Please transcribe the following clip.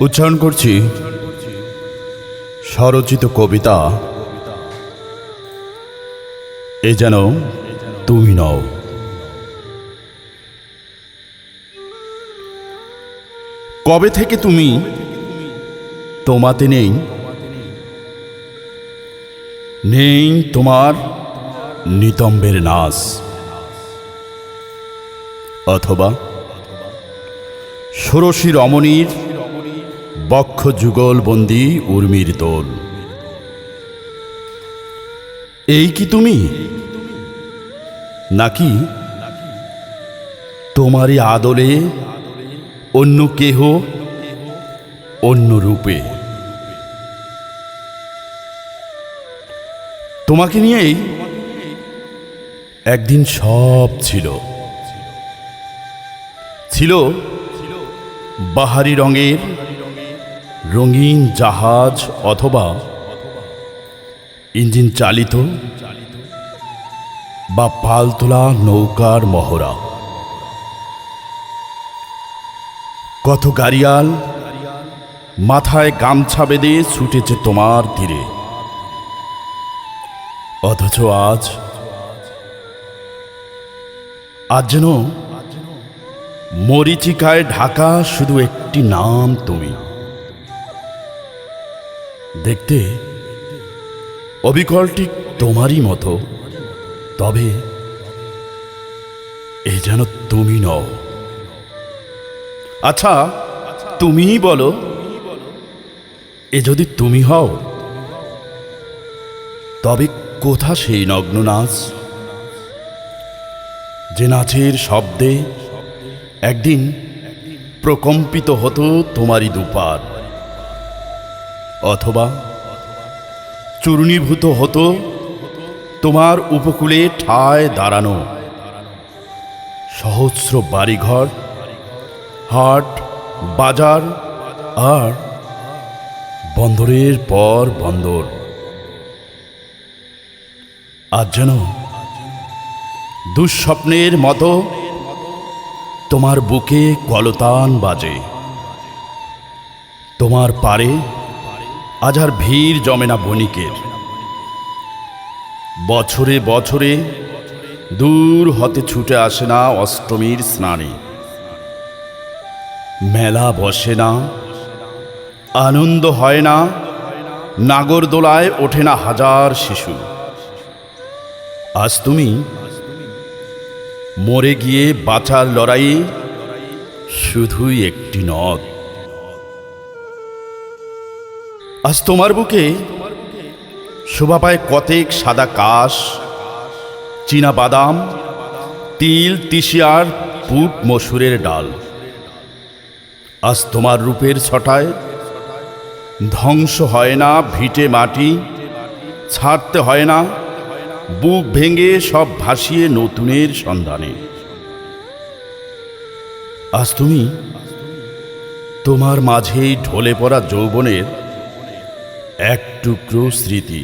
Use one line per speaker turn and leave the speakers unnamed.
উচ্চারণ করছি স্বরচিত কবিতা এ যেন তুমি নও। কবে থেকে তুমি তোমাতে নেই, নেই তোমার নিতম্বের নাচ, অথবা ষোড়শী রমণীর বক্ষ যুগলবন্দি উর্মির দোল। এই কি তুমি, নাকি তোমারই আদলে অন্য কেহ অন্য রূপে? তোমাকে নিয়েই একদিন সব ছিল, ছিল বাহারি রঙের রঙিন জাহাজ অথবা ইঞ্জিন চালিত বা পালতোলা নৌকার মহড়া। কত গাড়িয়াল মাথায় গামছা বেঁধে ছুটেছে তোমার তীরে, অথচ আজ যেন মরীচিকায় ঢাকা শুধু একটি নাম তুমি। দেখতে অবিকল ঠিক তোমারই মতো, তবে এ যেন তুমি নও। আচ্ছা, তুমিই বলো, এ যদি তুমি হও, তবে কোথা সেই নগ্ন নাচ, যে নাচের শব্দে একদিন প্রকম্পিত হতো তোমারই দুপার, অথবা চূর্ণীভূত হতো তোমার উপকূলে ঠায় দাঁড়ানো সহস্র বাড়িঘর, হাট বাজার আর বন্দরের পর বন্দর। আজ যেন দুঃস্বপ্নের মতো তোমার বুকে কলতান বাজে, তোমার পারে আজ আর ভিড় জমে না বণিকের। বছরে বছরে দূর হতে ছুটে আসে না অষ্টমীর স্নানে, মেলা বসে না, আনন্দ হয় না, নাগরদোলায় ওঠে না হাজার শিশু। আজ তুমি মরে গিয়ে বাঁচার লড়াইয়ে শুধুই একটি নদ। আজ তোমার বুকে শোভা পায় কতেক সাদা কাশ, চীনা বাদাম, তিল তিসিয়ার পুট মসুরের ডাল। আজ তোমার রূপের ছটায় ধ্বংস হয় না ভিটে মাটি, ছাড়তে হয় না বুক ভেঙে সব ভাসিয়ে নতুনের সন্ধানে। আজ তুমি তোমার মাঝেই ঢলে পড়া যৌবনের এক টুকরো স্মৃতি।